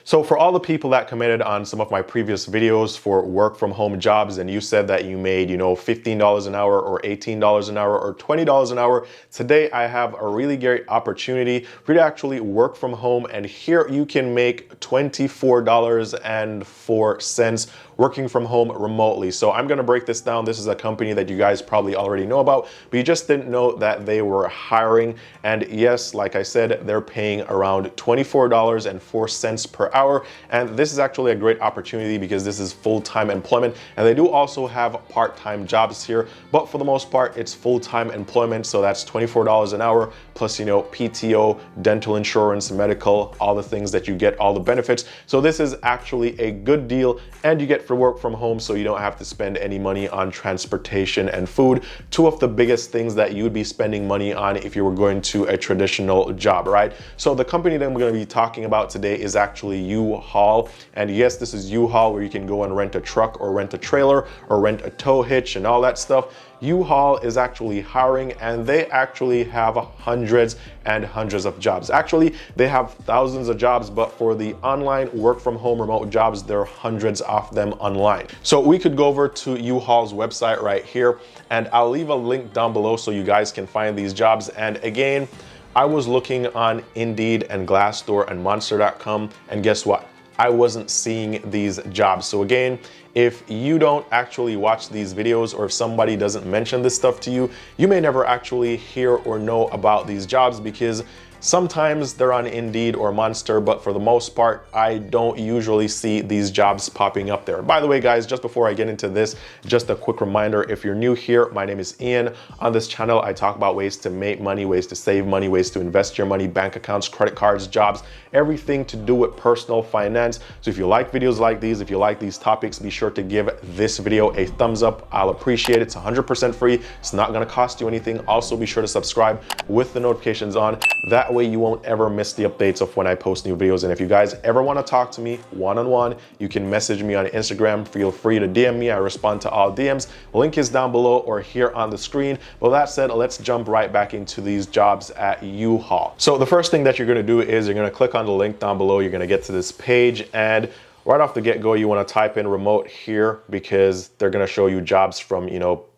So for all the people that commented on some of my previous videos for work from home jobs, and you said that you made, $15 an hour or $18 an hour or $20 an hour, today I have a really great opportunity for you to actually work from home, and here you can make $24.04 working from home remotely. So I'm gonna break this down. This is a company that you guys probably already know about, but you just didn't know that they were hiring. And yes, like I said, they're paying around $24.04 per hour. And this is actually a great opportunity because this is full-time employment. And they do also have part-time jobs here, but for the most part, it's full-time employment. So that's $24 an hour plus, PTO, dental insurance, medical, all the things that you get, all the benefits. So this is actually a good deal, and you get for work from home, so you don't have to spend any money on transportation and food, two of the biggest things that you would be spending money on if you were going to a traditional job, right? So the company that we're going to be talking about today is actually uHaul. And yes, this is uHaul, where you can go and rent a truck or rent a trailer or rent a tow hitch and all that stuff. uHaul is actually hiring, and they actually have hundreds and hundreds of jobs. Actually, they have thousands of jobs, but for the online work from home remote jobs, there are hundreds of them online. So we could go over to uHaul's website right here, and I'll leave a link down below so you guys can find these jobs. And again, I was looking on Indeed and Glassdoor and Monster.com, and guess what? I wasn't seeing these jobs. So again, if you don't actually watch these videos, or if somebody doesn't mention this stuff to you, you may never actually hear or know about these jobs, because sometimes they're on Indeed or Monster, but for the most part, I don't usually see these jobs popping up there. By the way, guys, just before I get into this, just a quick reminder, if you're new here, my name is Eann. On this channel, I talk about ways to make money, ways to save money, ways to invest your money, bank accounts, credit cards, jobs, everything to do with personal finance. So if you like videos like these, if you like these topics, be sure to give this video a thumbs up. I'll appreciate it. It's 100% free. It's not gonna cost you anything. Also, be sure to subscribe with the notifications on. That way you won't ever miss the updates of when I post new videos. And if you guys ever want to talk to me one-on-one, you can message me on Instagram. Feel free to DM me. I respond to all DMs. Link is down below or here on the screen. Well, that said, let's jump right back into these jobs at uHaul. So the first thing that you're going to do is you're going to click on the link down below. You're going to get to this page, and right off the get-go, you want to type in remote here, because they're going to show you jobs from,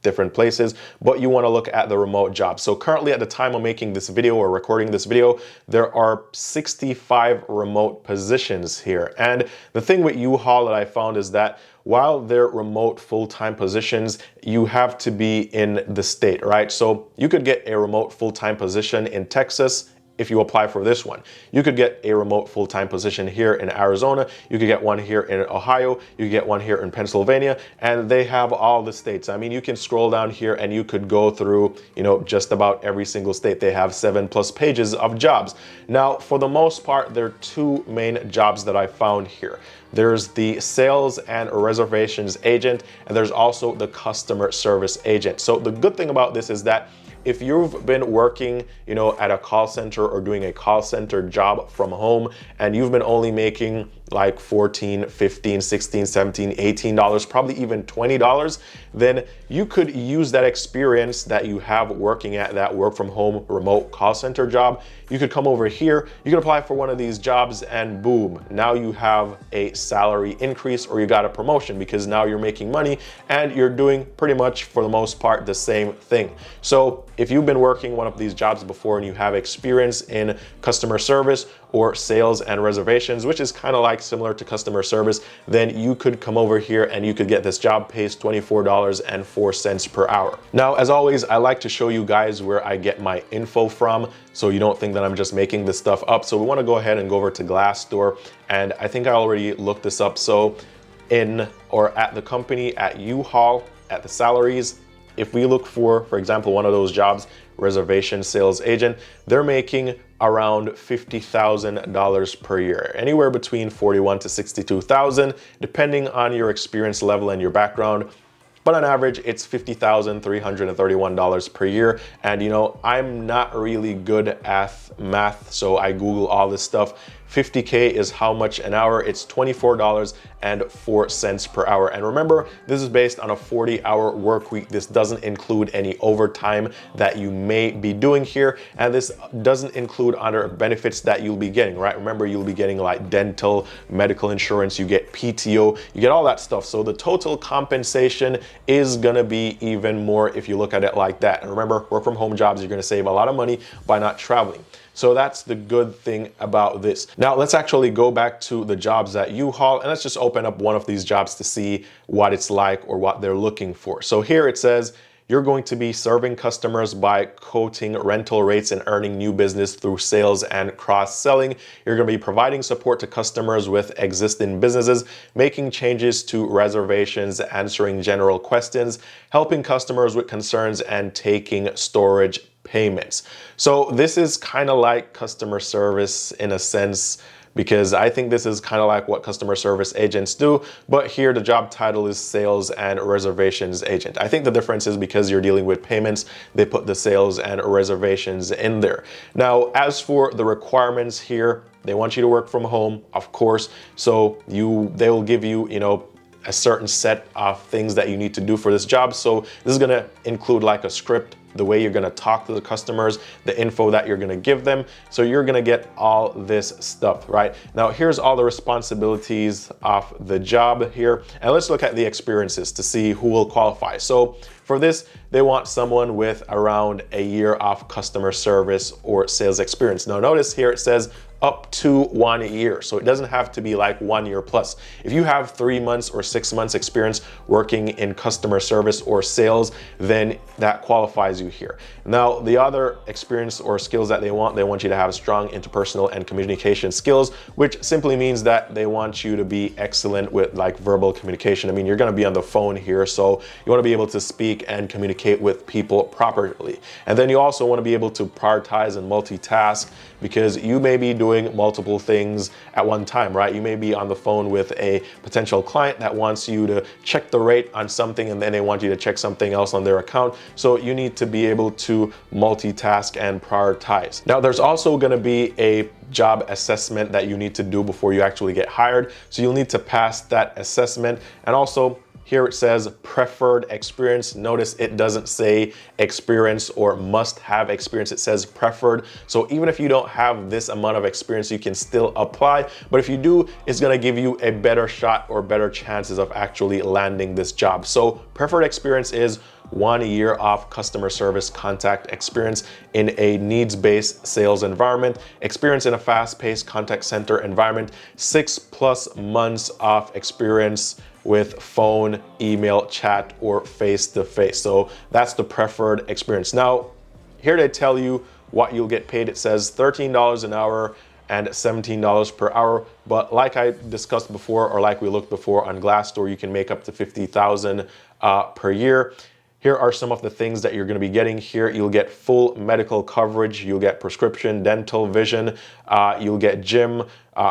different places, but you want to look at the remote jobs. So currently, at the time of making this video or recording this video, there are 65 remote positions here. And the thing with uHaul that I found is that while they're remote full-time positions, you have to be in the state, right? So you could get a remote full-time position in Texas if you apply for this one. You could get a remote full-time position here in Arizona. You could get one here in Ohio. You could get one here in Pennsylvania, and they have all the states. I mean, you can scroll down here and you could go through, just about every single state. They have 7+ pages of jobs. Now, for the most part, there are two main jobs that I found here. There's the sales and reservations agent, and there's also the customer service agent. So the good thing about this is that if you've been working, at a call center or doing a call center job from home, and you've been only making like $14, $15, $16, $17, $18, probably even $20, then you could use that experience that you have working at that work from home remote call center job. You could come over here, you could apply for one of these jobs, and boom, now you have a salary increase, or you got a promotion, because now you're making money and you're doing pretty much, for the most part, the same thing. So if you've been working one of these jobs before and you have experience in customer service or sales and reservations, which is kind of like similar to customer service, then you could come over here and you could get this job, pays $24.04 per hour. Now, as always, I like to show you guys where I get my info from, so you don't think that I'm just making this stuff up. So we want to go ahead and go over to Glassdoor, and I think I already looked this up. So at the company at uHaul, at the salaries, if we look for example, one of those jobs, reservation sales agent, they're making around $50,000 per year, anywhere between $41,000 to $62,000, depending on your experience level and your background. But on average, it's $50,331 per year. And I'm not really good at math, so I Google all this stuff. 50K is how much an hour? It's $24.04 per hour. And remember, this is based on a 40-hour work week. This doesn't include any overtime that you may be doing here. And this doesn't include other benefits that you'll be getting, right? Remember, you'll be getting like dental, medical insurance, you get PTO, you get all that stuff. So the total compensation is gonna be even more if you look at it like that. And remember, work from home jobs, you're gonna save a lot of money by not traveling. So that's the good thing about this. Now let's actually go back to the jobs at uHaul, and let's just open up one of these jobs to see what it's like or what they're looking for. So here it says, you're going to be serving customers by quoting rental rates and earning new business through sales and cross-selling. You're going to be providing support to customers with existing businesses, making changes to reservations, answering general questions, helping customers with concerns, and taking storage payments. So this is kind of like customer service in a sense, because I think this is kind of like what customer service agents do, but here the job title is sales and reservations agent. I think the difference is because you're dealing with payments, they put the sales and reservations in there. Now, as for the requirements here, they want you to work from home, of course, so they will give you, a certain set of things that you need to do for this job. So this is gonna include like a script, the way you're gonna talk to the customers, the info that you're gonna give them. So you're gonna get all this stuff, right? Now here's all the responsibilities of the job here. And let's look at the experiences to see who will qualify. So for this, they want someone with around a year of customer service or sales experience. Now notice here it says up to 1 year. So it doesn't have to be like 1 year plus. If you have 3 months or 6 months experience working in customer service or sales, then that qualifies you here. Now, the other experience or skills that they want you to have strong interpersonal and communication skills, which simply means that they want you to be excellent with like verbal communication. I mean, you're gonna be on the phone here, so you wanna be able to speak and communicate with people properly. And then you also wanna be able to prioritize and multitask, because you may be doing multiple things at one time, right? You may be on the phone with a potential client that wants you to check the rate on something, and then they want you to check something else on their account. So you need to be able to multitask and prioritize. Now, there's also gonna be a job assessment that you need to do before you actually get hired. So you'll need to pass that assessment. And also, here it says preferred experience. Notice it doesn't say experience or must have experience. It says preferred. So even if you don't have this amount of experience, you can still apply. But if you do, it's gonna give you a better shot or better chances of actually landing this job. So preferred experience is 1 year of customer service contact experience in a needs-based sales environment, experience in a fast-paced contact center environment, 6+ months of experience with phone, email, chat, or face-to-face. So that's the preferred experience. Now, here they tell you what you'll get paid. It says $13 an hour and $17 per hour. But like I discussed before, or like we looked before on Glassdoor, you can make up to $50,000 per year. Here are some of the things that you're going to be getting here. You'll get full medical coverage. You'll get prescription, dental, vision. You'll get gym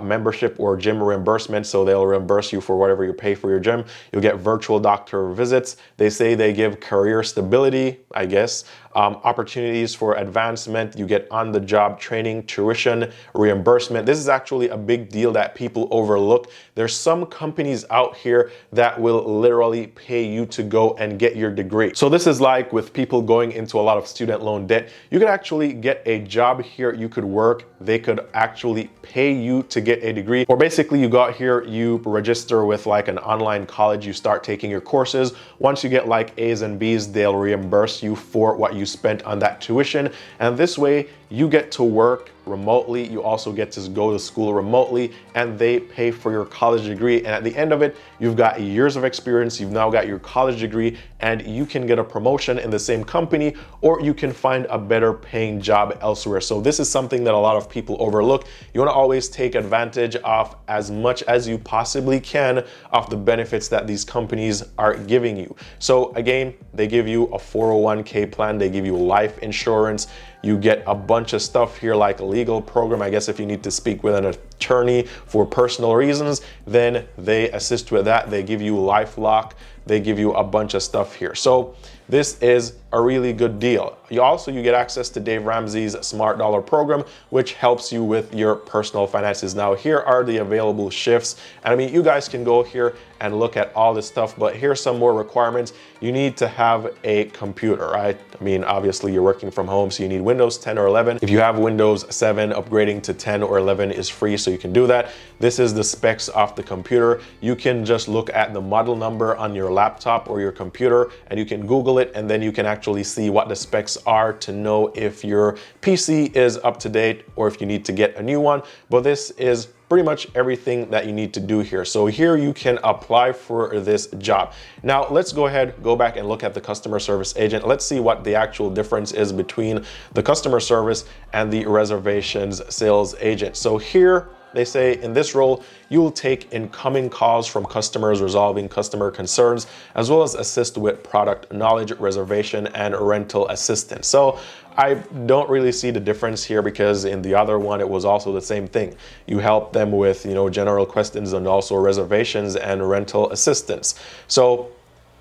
membership or gym reimbursement. So they'll reimburse you for whatever you pay for your gym. You'll get virtual doctor visits. They say they give career stability, I guess. Opportunities for advancement. You get on-the-job training, tuition, reimbursement. This is actually a big deal that people overlook. There's some companies out here that will literally pay you to go and get your degree. So this is like with people going into a lot of student loan debt. You could actually get a job here. You could work. They could actually pay you to get a degree. Or basically you got here, you register with like an online college, you start taking your courses. Once you get like A's and B's, they'll reimburse you for what you spent on that tuition. And this way you get to work remotely. You also get to go to school remotely, and they pay for your college degree. And at the end of it, you've got years of experience. You've now got your college degree, and you can get a promotion in the same company, or you can find a better paying job elsewhere. So this is something that a lot of people overlook. You want to always take advantage of as much as you possibly can of the benefits that these companies are giving you. So again, they give you a 401k plan. They give you life insurance. You get a bunch of stuff here like a legal program. I guess if you need to speak with an attorney for personal reasons, then they assist with that. They give you LifeLock. They give you a bunch of stuff here. So this is a really good deal. You get access to Dave Ramsey's Smart Dollar program, which helps you with your personal finances. Now, here are the available shifts. And I mean, you guys can go here and look at all this stuff, but here's some more requirements. You need to have a computer, right? I mean, obviously you're working from home, so you need Windows 10 or 11. If you have Windows 7, upgrading to 10 or 11 is free, so you can do that. This is the specs of the computer. You can just look at the model number on your laptop or your computer, and you can Google it, and then you can actually see what the specs are to know if your PC is up to date or if you need to get a new one. But this is pretty much everything that you need to do here. So here you can apply for this job. Now let's go back and look at the customer service agent. Let's see what the actual difference is between the customer service and the reservations sales agent. So here they say in this role, you'll take incoming calls from customers, resolving customer concerns, as well as assist with product knowledge, reservation, and rental assistance. So I don't really see the difference here, because in the other one, it was also the same thing. You help them with, general questions and also reservations and rental assistance. So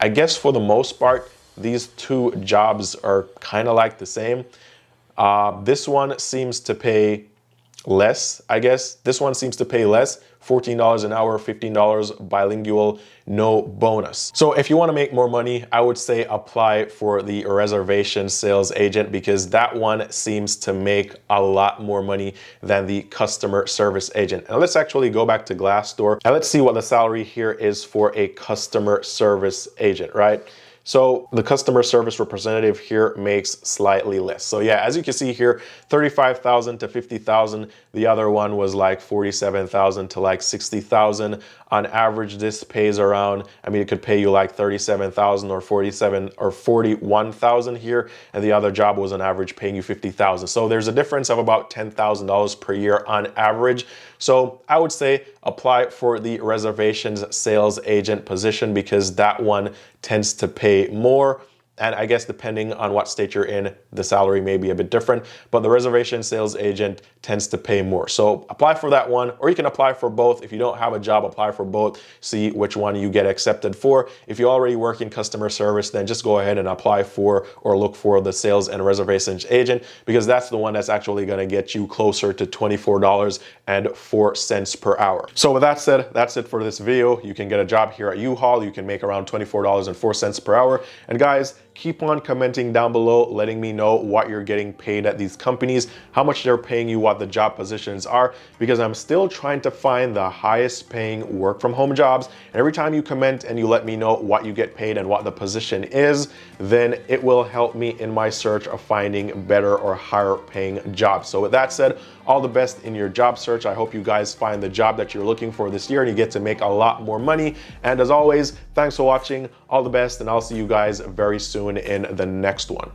I guess for the most part, these two jobs are kind of like the same. This one seems to pay less, I guess. This one seems to pay less, $14 an hour, $15 bilingual, no bonus. So if you want to make more money, I would say apply for the reservation sales agent, because that one seems to make a lot more money than the customer service agent. And let's actually go back to Glassdoor and let's see what the salary here is for a customer service agent, right? So the customer service representative here makes slightly less. So yeah, as you can see here, 35,000 to 50,000. The other one was like 47,000 to like 60,000. On average, this pays around, I mean, it could pay you like 37,000 or 47 or 41,000 here. And the other job was on average paying you 50,000. So there's a difference of about $10,000 per year on average. So I would say apply for the reservations sales agent position, because that one tends to pay more. And I guess depending on what state you're in, the salary may be a bit different, but the reservation sales agent tends to pay more. So apply for that one, or you can apply for both. If you don't have a job, apply for both, see which one you get accepted for. If you already work in customer service, then just go ahead and apply for or look for the sales and reservations agent, because that's the one that's actually gonna get you closer to $24.04 per hour. So with that said, that's it for this video. You can get a job here at uHaul. You can make around $24.04 per hour. And guys, keep on commenting down below, letting me know what you're getting paid at these companies, how much they're paying you, what the job positions are, because I'm still trying to find the highest paying work from home jobs. And every time you comment and you let me know what you get paid and what the position is, then it will help me in my search of finding better or higher paying jobs. So with that said, all the best in your job search. I hope you guys find the job that you're looking for this year and you get to make a lot more money. And as always, thanks for watching. All the best, and I'll see you guys very soon in the next one.